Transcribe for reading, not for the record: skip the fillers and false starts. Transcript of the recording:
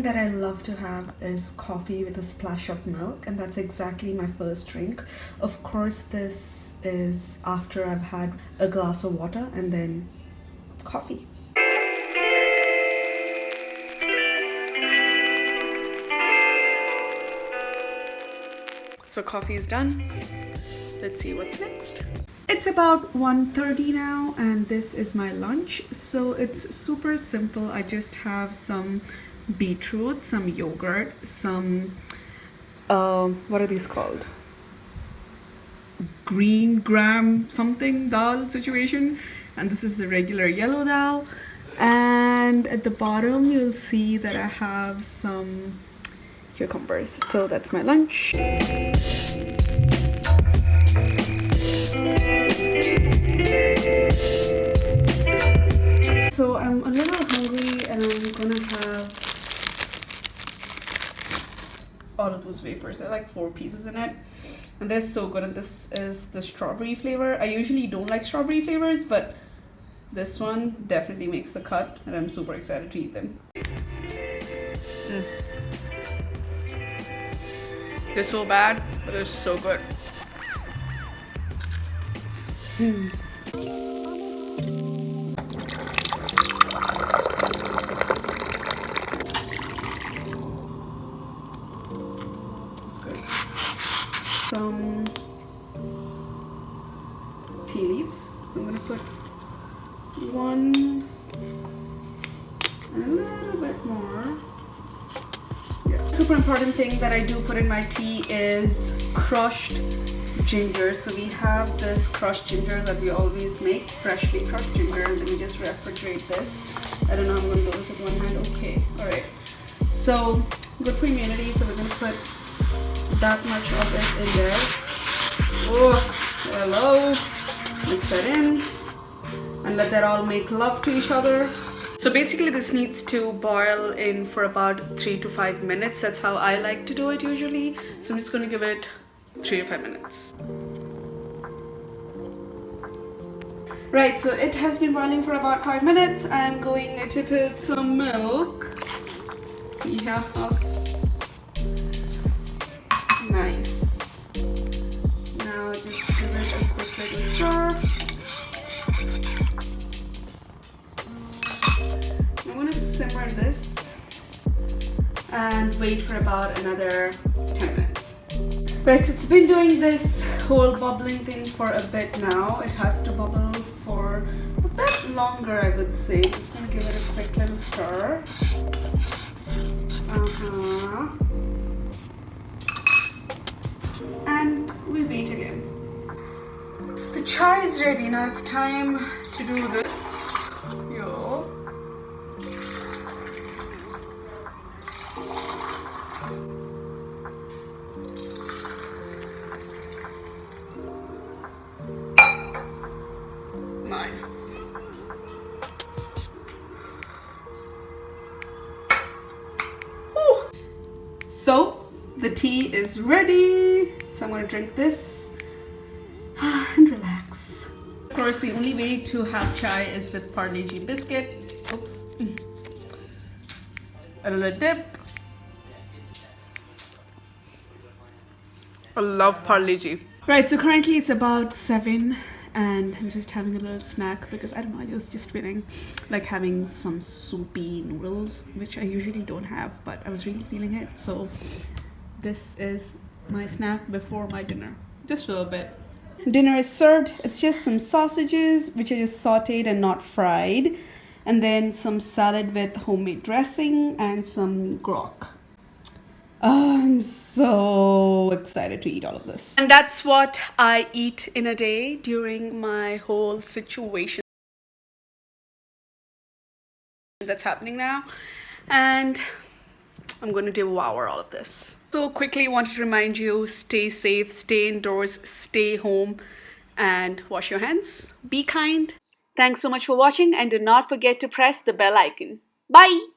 that I love to have is coffee with a splash of milk, and that's exactly my first drink. Of course, this is after I've had a glass of water and then coffee. So coffee is done. Let's see what's next. It's about 1:30 now, and this is my lunch. So it's super simple. I just have some beetroot, some yogurt, some what are these called? Green gram something dal situation, and this is the regular yellow dal. And at the bottom you'll see that I have some cucumbers. So that's my lunch. So I'm a little hungry, and I'm gonna have all of those wafers. There are like 4 pieces in it, and they're so good. And this is the strawberry flavor. I usually don't like strawberry flavors, but this one definitely makes the cut, and I'm super excited to eat them. They're so bad, but they're so good. Some tea leaves. So I'm gonna put one and a little bit more. Yeah. Super important thing that I do put in my tea is crushed ginger. So we have this crushed ginger that we always make, freshly crushed ginger, and then we just refrigerate this. I don't know, I'm gonna do this with one hand. Okay, alright. So good for immunity, so we're gonna put that much of it in there. Oh, hello. Mix that in and let that all make love to each other. So basically this needs to boil in for about 3 to 5 minutes. That's how I like to do it usually. So I'm just going to give it 3 to 5 minutes. Right, so it has been boiling for about 5 minutes. I'm going to put some milk. Yeah. Nice. Now just give it a quick little stir. I'm going to simmer this and wait for about another 10 minutes. Right, so it's been doing this whole bubbling thing for a bit now. It has to bubble for a bit longer, I would say. Just going to give it a quick little stir. And we wait again. The chai is ready. Now it's time to do this. Yo. Nice. Whew. So the tea is ready. So I'm going to drink this and relax. Of course, the only way to have chai is with Parle-G biscuit. Oops. A little dip. I love Parle-G. Right, so currently it's about 7 and I'm just having a little snack because I don't know, I was just feeling like having some soupy noodles, which I usually don't have, but I was really feeling it. So this is my snack before my dinner. Just a little bit. Dinner is served. It's just some sausages, which are just sauteed and not fried. And then some salad with homemade dressing and some grok. I'm so excited to eat all of this. And that's what I eat in a day during my whole situation that's happening now. And I'm going to devour all of this. So quickly wanted to remind you, stay safe, stay indoors, stay home, and wash your hands. Be kind. Thanks so much for watching, and do not forget to press the bell icon. Bye!